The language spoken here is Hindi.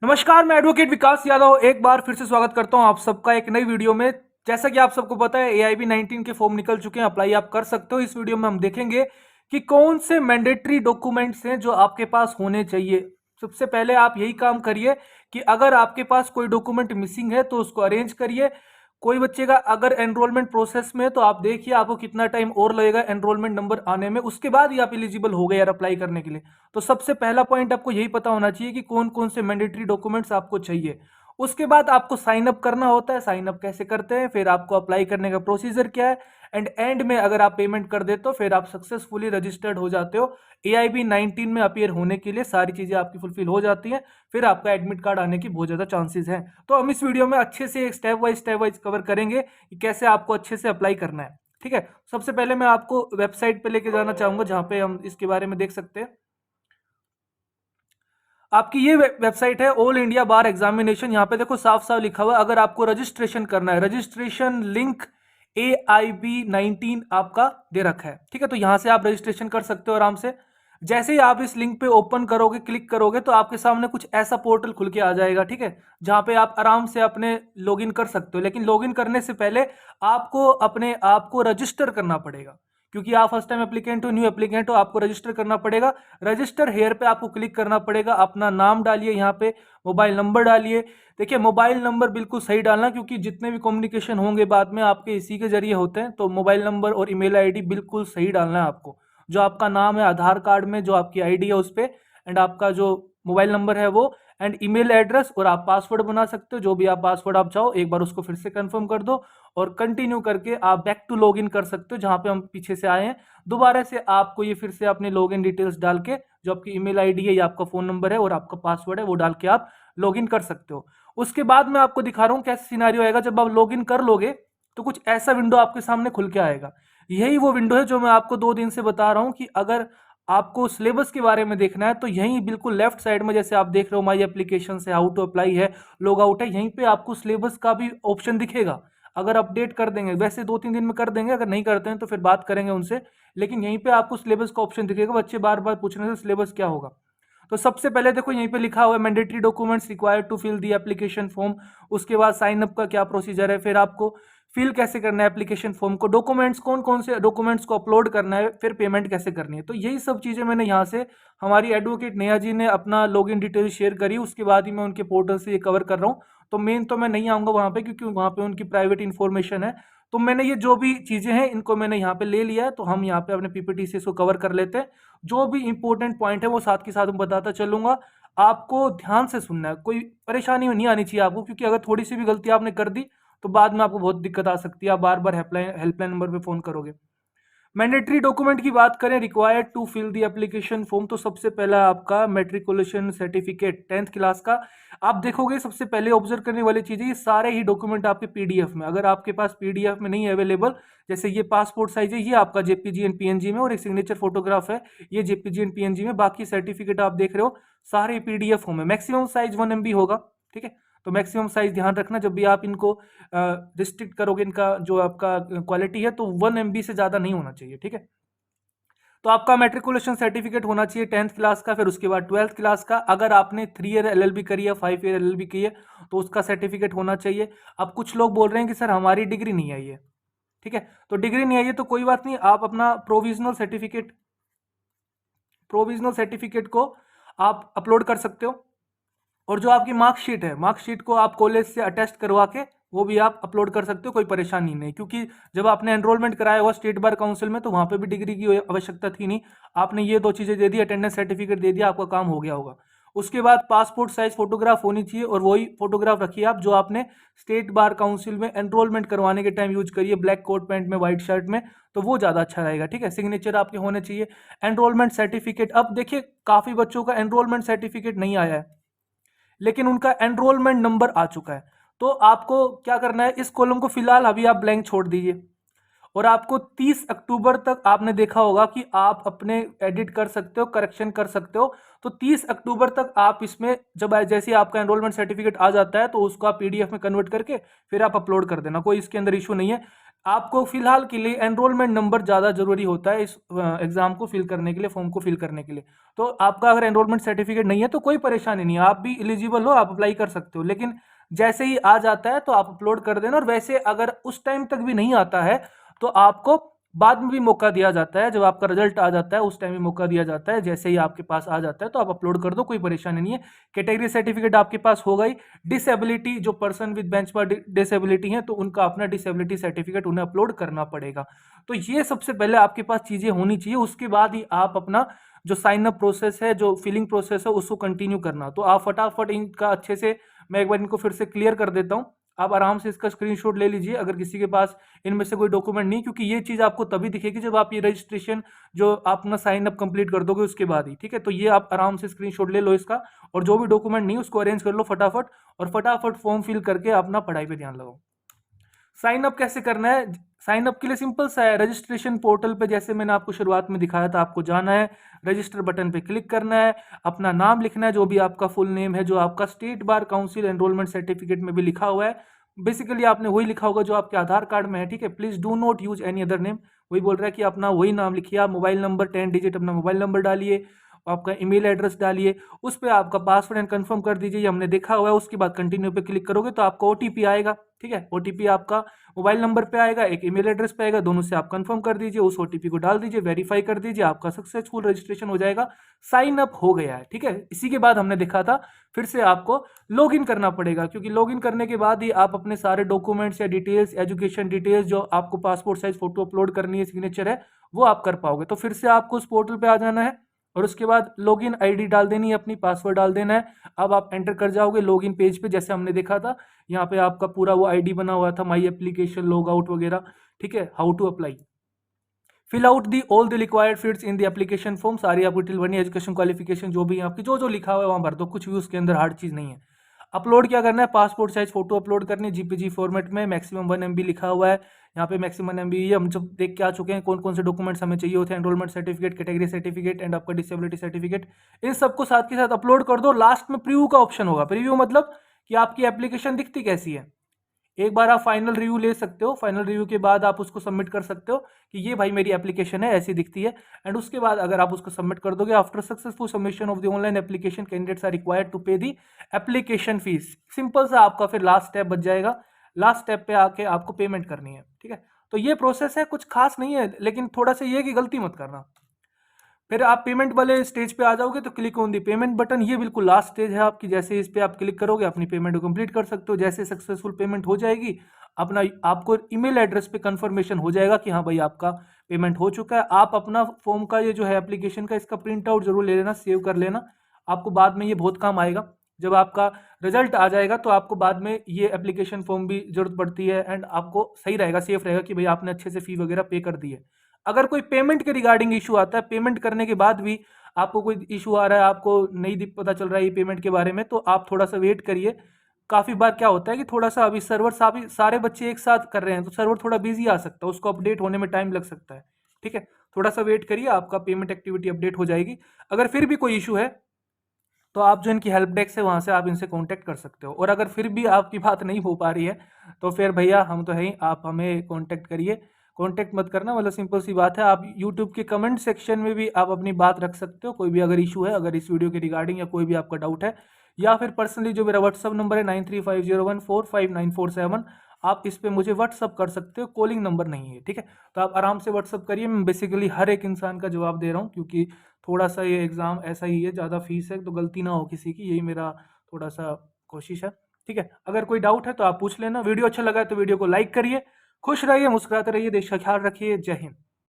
नमस्कार, मैं एडवोकेट विकास यादव एक बार फिर से स्वागत करता हूं आप सबका एक नई वीडियो में। जैसा कि आप सबको पता है AIB 19 के फॉर्म निकल चुके हैं, अप्लाई आप कर सकते हो। इस वीडियो में हम देखेंगे कि कौन से मैंडेटरी डॉक्यूमेंट्स हैं जो आपके पास होने चाहिए। सबसे पहले आप यही काम करिए कि अगर आपके पास कोई डॉक्यूमेंट मिसिंग है तो उसको अरेंज करिए। कोई बच्चे का अगर एनरोलमेंट प्रोसेस में है तो आप देखिए आपको कितना टाइम और लगेगा एनरोलमेंट नंबर आने में, उसके बाद ही आप एलिजिबल हो गए यार अप्लाई करने के लिए। तो सबसे पहला पॉइंट आपको यही पता होना चाहिए कि कौन कौन से मैंडेटरी डॉक्यूमेंट्स आपको चाहिए। उसके बाद आपको साइन अप करना होता है। साइन अप कैसे करते हैं, फिर आपको अप्लाई करने का प्रोसीजर क्या है, एंड में अगर आप पेमेंट कर देते हो फिर आप सक्सेसफुली रजिस्टर्ड हो जाते हो। AIB 19 में अपीयर होने के लिए सारी चीजें आपकी फुलफिल हो जाती हैं, फिर आपका एडमिट कार्ड आने की बहुत ज्यादा चांसेस हैं। तो हम इस वीडियो में अच्छे से स्टेप वाइज कवर करेंगे कि कैसे आपको अच्छे से अप्लाई करना है। ठीक है, सबसे पहले मैं आपको वेबसाइट पे लेके जाना चाहूंगा जहां पे हम इसके बारे में देख सकते हैं। आपकी ये वेबसाइट है ऑल इंडिया बार एग्जामिनेशन। यहाँ पे देखो साफ साफ लिखा हुआ है, अगर आपको रजिस्ट्रेशन करना है, रजिस्ट्रेशन लिंक AIB 19 आपका दे रखा है। ठीक है, तो यहाँ से आप रजिस्ट्रेशन कर सकते हो आराम से। जैसे ही आप इस लिंक पे ओपन करोगे, क्लिक करोगे, तो आपके सामने कुछ ऐसा पोर्टल खुल के आ जाएगा। ठीक है, जहाँ पे आप आराम से अपने लॉगिन कर सकते हो, लेकिन लॉगिन करने से पहले आपको अपने आप को रजिस्टर करना पड़ेगा। क्योंकि आप फर्स्ट टाइम एप्लीकेंट हो, न्यू एप्लीकेंट हो, आपको रजिस्टर करना पड़ेगा। रजिस्टर हेयर पे आपको क्लिक करना पड़ेगा। अपना नाम डालिए, यहाँ पे मोबाइल नंबर डालिए। देखिए मोबाइल नंबर बिल्कुल सही डालना, क्योंकि जितने भी कम्युनिकेशन होंगे बाद में आपके इसी के जरिए होते हैं। तो मोबाइल नंबर और ईमेल आईडी बिल्कुल सही डालना है आपको। जो आपका नाम है आधार कार्ड में, जो आपकी आईडी है उस पर, एंड आपका जो मोबाइल नंबर है वो, एंड ईमेल एड्रेस, और आप पासवर्ड बना सकते हो जो भी आप पासवर्ड आप चाहो। एक बार उसको फिर से कंफर्म कर दो और कंटिन्यू करके आप बैक टू लॉगिन कर सकते हो जहां पे हम पीछे से आए हैं। दोबारा से आपको ये फिर से अपने लॉगिन डिटेल्स डाल के, जो आपकी ईमेल आईडी है या आपका फोन नंबर है और आपका पासवर्ड है, वो डाल के आप लॉगिन कर सकते हो। उसके बाद मैं आपको दिखा रहा हूँ कैसे सिनेरियो आएगा। जब आप लॉगिन कर लोगे तो कुछ ऐसा विंडो आपके सामने खुल के आएगा। यही वो विंडो है जो मैं आपको 2 दिन से बता रहा हूँ कि अगर आपको सिलेबस के बारे में देखना है तो यहीं बिल्कुल लेफ्ट साइड में, जैसे आप देख रहे हो माई एप्लीकेशन से हाउ टू अप्लाई है, लॉग आउट है, यहीं पे आपको सिलेबस का भी ऑप्शन दिखेगा। अगर अपडेट कर देंगे, वैसे 2-3 दिन में कर देंगे, अगर नहीं करते हैं तो फिर बात करेंगे उनसे, लेकिन यहीं पे आपको सिलेबस का ऑप्शन दिखेगा। बच्चे बार बार पूछने से सिलेबस क्या होगा। तो सबसे पहले देखो यहीं पे लिखा हुआ है mandatory documents required to fill the application form. उसके बाद साइन अप का क्या प्रोसीजर है, फिर आपको फिल कैसे करना है एप्लीकेशन फॉर्म को, डॉक्यूमेंट्स कौन कौन से डॉक्यूमेंट्स को अपलोड करना है, फिर पेमेंट कैसे करनी है। तो यही सब चीजें मैंने यहाँ से, हमारी एडवोकेट नेहा जी ने अपना लॉगिन डिटेल शेयर करी, उसके बाद ही मैं उनके पोर्टल से ये कवर कर रहा हूँ। तो मेन तो मैं नहीं आऊंगा वहां पे, क्योंकि वहां पे उनकी प्राइवेट इंफॉर्मेशन है। तो मैंने ये जो भी चीजें हैं इनको मैंने यहाँ पे ले लिया है, तो हम यहाँ पे अपने PPT से इसको कवर कर लेते हैं। जो भी इंपॉर्टेंट पॉइंट है वो साथ के साथ मैं बताता चलूंगा। आपको ध्यान से सुनना है, कोई परेशानी नहीं आनी चाहिए आपको, क्योंकि अगर थोड़ी सी भी गलती आपने कर दी तो बाद में आपको बहुत दिक्कत आ सकती है। आप बार बार हेल्पलाइन नंबर पे फोन करोगे। मैंडेटरी डॉक्यूमेंट की बात करें, required to fill the application form, तो सबसे पहला आपका मेट्रिकुलेशन सर्टिफिकेट 10th क्लास का। आप देखोगे सबसे पहले ऑब्जर्व करने वाली चीज है, ये सारे ही डॉक्यूमेंट आपके PDF में, अगर आपके पास PDF में नहीं है अवेलेबल, जैसे ये पासपोर्ट साइज है, ये आपका JPG एंड PNG में, और एक सिग्नेचर फोटोग्राफ है, ये JPG एंड PNG में। बाकी सर्टिफिकेट आप देख रहे हो सारे PDF में, मैक्सिमम साइज 1 MB होगा। ठीक है, तो मैक्सिमम साइज ध्यान रखना जब भी आप इनको रिस्ट्रिक्ट करोगे, इनका जो आपका क्वालिटी है, तो 1 MB से ज्यादा नहीं होना चाहिए। ठीक है, तो आपका मेट्रिकुलेशन सर्टिफिकेट होना चाहिए 10th क्लास का, फिर उसके बाद 12th क्लास का। अगर आपने 3 ईयर LLB करी है, 5 ईयर LLB की है, तो उसका सर्टिफिकेट होना चाहिए। अब कुछ लोग बोल रहे हैं कि सर हमारी डिग्री नहीं आई है। ठीक है, तो डिग्री नहीं आई है तो कोई बात नहीं, आप अपना प्रोविजनल सर्टिफिकेट को आप अपलोड कर सकते हो। और जो आपकी मार्कशीट है, मार्कशीट को आप कॉलेज से अटेस्ट करवा के वो भी आप अपलोड कर सकते हो, कोई परेशानी नहीं। क्योंकि जब आपने एनरोलमेंट कराया हुआ स्टेट बार काउंसिल में तो वहां पे भी डिग्री की आवश्यकता थी नहीं। आपने ये 2 चीजें दे दी, अटेंडेंस सर्टिफिकेट दे दिया, आपका काम हो गया होगा। उसके बाद पासपोर्ट साइज फोटोग्राफ होनी चाहिए, और वही फोटोग्राफ रखिए आप जो आपने स्टेट बार काउंसिल में एनरोलमेंट करवाने के टाइम यूज करिए, ब्लैक कोट पैंट में, व्हाइट शर्ट में, तो वो ज्यादा अच्छा रहेगा। ठीक है, सिग्नेचर आपके होने चाहिए। एनरोलमेंट सर्टिफिकेट, अब देखिए काफी बच्चों का एनरोलमेंट सर्टिफिकेट नहीं आया है, लेकिन उनका एनरोलमेंट नंबर आ चुका है। तो आपको क्या करना है, इस कॉलम को फिलहाल अभी आप ब्लैंक छोड़ दीजिए, और आपको 30 अक्टूबर तक, आपने देखा होगा कि आप अपने एडिट कर सकते हो, करेक्शन कर सकते हो। तो 30 अक्टूबर तक आप इसमें, जब जैसे आपका एनरोलमेंट सर्टिफिकेट आ जाता है तो उसको आप PDF में कन्वर्ट करके फिर आप अपलोड कर देना, कोई इसके अंदर इशू नहीं है। आपको फिलहाल के लिए एनरोलमेंट नंबर ज़्यादा जरूरी होता है इस एग्जाम को फिल करने के लिए, फॉर्म को फिल करने के लिए। तो आपका अगर एनरोलमेंट सर्टिफिकेट नहीं है तो कोई परेशानी नहीं है, आप भी एलिजिबल हो, आप अप्लाई कर सकते हो। लेकिन जैसे ही आ जाता है तो आप अपलोड कर देना। और वैसे अगर उस टाइम तक भी नहीं आता है तो आपको बाद में भी मौका दिया जाता है, जब आपका रिजल्ट आ जाता है उस टाइम भी मौका दिया जाता है। जैसे ही आपके पास आ जाता है तो आप अपलोड कर दो, कोई परेशानी नहीं है। कैटेगरी सर्टिफिकेट आपके पास होगा ही। डिसेबिलिटी, जो पर्सन विद बेंच पर डिसेबिलिटी है तो उनका अपना डिसेबिलिटी सर्टिफिकेट उन्हें अपलोड करना पड़ेगा। तो ये सबसे पहले आपके पास चीजें होनी चाहिए, उसके बाद ही आप अपना जो साइन अप प्रोसेस है, जो फिलिंग प्रोसेस है, उसको कंटिन्यू करना। तो आप फटाफट इनका अच्छे से, मैं एक बार इनको फिर से क्लियर कर देता हूँ। आप आराम से इसका स्क्रीनशॉट ले लीजिए अगर किसी के पास इनमें से कोई डॉक्यूमेंट नहीं, क्योंकि ये चीज आपको तभी दिखेगी जब आप ये रजिस्ट्रेशन जो आप अपना साइन अप कंप्लीट कर दोगे उसके बाद ही। ठीक है, तो ये आप आराम से स्क्रीनशॉट ले लो इसका, और जो भी डॉक्यूमेंट नहीं उसको अरेंज कर लो फटाफट, और फटाफट फॉर्म फिल करके अपना पढ़ाई पे ध्यान लगाओ। साइन अप कैसे करना है? साइन अप के लिए सिंपल सा है, रजिस्ट्रेशन पोर्टल पे जैसे मैंने आपको शुरुआत में दिखाया था, आपको जाना है, रजिस्टर बटन पे क्लिक करना है, अपना नाम लिखना है, जो भी आपका फुल नेम है, जो आपका state bar council enrolment certificate में भी लिखा हुआ है। बेसिकली आपने वही लिखा होगा जो आपके आधार कार्ड में है। ठीक है, please do not use any other name. वही बोल रहा है कि अपना वही नाम लिखिए। आप मोबाइल नंबर 10 डिजिट अपना मोबाइल नंबर डालिए, आपका ईमेल एड्रेस डालिए, उस पर आपका पासवर्ड एंड कंफर्म कर दीजिए, ये हमने देखा हुआ है। उसके बाद कंटिन्यू पे क्लिक करोगे तो आपको ओटीपी आएगा। ठीक है, ओटीपी आपका मोबाइल नंबर पे आएगा, एक ईमेल एड्रेस पे आएगा, दोनों से आप कंफर्म कर दीजिए, उस ओटीपी को डाल दीजिए, वेरीफाई कर दीजिए, आपका सक्सेसफुल रजिस्ट्रेशन हो जाएगा, साइन अप हो गया है। ठीक है, इसी के बाद हमने देखा था फिर से आपको लॉगिन करना पड़ेगा, क्योंकि लॉगिन करने के बाद ही आप अपने सारे डॉक्यूमेंट्स या डिटेल्स, एजुकेशन डिटेल्स, जो आपको पासपोर्ट साइज फोटो अपलोड करनी है, सिग्नेचर है, वो आप कर पाओगे। तो फिर से आपको उस पोर्टल पे आ जाना है और उसके बाद लॉगिन आईडी डाल देनी है, अपनी पासवर्ड डाल देना है। अब आप एंटर कर जाओगे लॉगिन पेज पे, जैसे हमने देखा था यहाँ पे आपका पूरा वो आईडी बना हुआ था, माई एप्लीकेशन, लॉग आउट वगैरह। ठीक है, how to apply, fill out the all the required fields in the application form. सारी आपको डिटेल भरनी है, एजुकेशन क्वालिफिकेशन जो भी आपकी जो लिखा हुआ है वहां भर दो, कुछ भी उसके अंदर हार्ड चीज नहीं है। अपलोड क्या करना है? पासपोर्ट साइज फोटो अपलोड करनी है जीपीजी फॉर्मेट में, मैक्सिमम 1 MB लिखा हुआ है यहाँ पे, मैक्सिमम MB। ये हम जब देख के आ चुके हैं कौन कौन से डॉक्यूमेंट्स हमें चाहिए होते हैं, enrolment certificate, category certificate and आपका डिसेबिलिटी सर्टिफिकेट। इन सबको साथ के साथ अपलोड कर दो। लास्ट में प्रीव्यू का ऑप्शन होगा। प्रीव्यू मतलब कि आपकी एप्लीकेशन दिखती कैसी है। एक बार आप फाइनल रिव्यू ले सकते हो, फाइनल रिव्यू के बाद आप उसको सबमिट कर सकते हो कि ये भाई मेरी एप्लीकेशन है, ऐसी दिखती है। एंड उसके बाद अगर आप उसको सबमिट कर दोगे, after successful submission of the online application, candidates are required to pay the application fees. Simple सा आपका फिर लास्ट स्टेप बच जाएगा। लास्ट स्टेप पे आके आपको पेमेंट करनी है। ठीक है, तो ये प्रोसेस है, कुछ खास नहीं है, लेकिन थोड़ा सा ये है कि गलती मत करना। फिर आप पेमेंट वाले स्टेज पे आ जाओगे तो click on the payment button, ये बिल्कुल लास्ट स्टेज है आपकी। जैसे इस पे आप क्लिक करोगे अपनी पेमेंट को कंप्लीट कर सकते हो। जैसे सक्सेसफुल पेमेंट हो जाएगी, अपना आपको ईमेल एड्रेस पे कंफर्मेशन हो जाएगा कि हाँ भाई आपका पेमेंट हो चुका है। आप अपना फॉर्म का ये जो है एप्लीकेशन का, इसका प्रिंट आउट जरूर ले लेना, सेव कर लेना, आपको बाद में ये बहुत काम आएगा। जब आपका रिजल्ट आ जाएगा तो आपको बाद में ये एप्लीकेशन फॉर्म भी जरूरत पड़ती है, एंड आपको सही रहेगा, सेफ रहेगा कि भाई आपने अच्छे से फी वगैरह पे कर दी है। अगर कोई पेमेंट के रिगार्डिंग इशू आता है, पेमेंट करने के बाद भी आपको कोई इशू आ रहा है, आपको नहीं पता चल रहा है ये पेमेंट के बारे में, तो आप थोड़ा सा वेट करिए। काफी बार क्या होता है कि थोड़ा सा अभी सर्वर सारे बच्चे एक साथ कर रहे हैं तो सर्वर थोड़ा बिजी आ सकता है, उसको अपडेट होने में टाइम लग सकता है। ठीक है, थोड़ा सा वेट करिए, आपका पेमेंट एक्टिविटी अपडेट हो जाएगी। अगर फिर भी कोई इशू है तो आप जो इनकी हेल्प डेस्क है वहां से आप इनसे कांटेक्ट कर सकते हो। और अगर फिर भी आपकी बात नहीं हो पा रही है तो फिर भैया हम तो है ही, आप हमें कांटेक्ट करिए। कांटेक्ट मत करना, मतलब सिंपल सी बात है। आप यूट्यूब के कमेंट सेक्शन में भी आप अपनी बात रख सकते हो, कोई भी अगर इशू है, अगर इस वीडियो के रिगार्डिंग या कोई भी आपका डाउट है, या फिर पर्सनली जो मेरा व्हाट्सअप नंबर है 9350145947, आप इस पे मुझे व्हाट्सअप कर सकते हो, कॉलिंग नंबर नहीं है। ठीक है, तो आप आराम से व्हाट्सअप करिए। मैं बेसिकली हर एक इंसान का जवाब दे रहा हूँ, क्योंकि थोड़ा सा ये एग्जाम ऐसा ही है, ज़्यादा फीस है तो गलती ना हो किसी की, यही मेरा थोड़ा सा कोशिश है। ठीक है, अगर कोई डाउट है तो आप पूछ लेना। वीडियो अच्छा लगा है तो वीडियो को लाइक करिए। खुश रहिए, मुस्कुराते रहिए, देश का ख्याल रखिए। जय हिंद।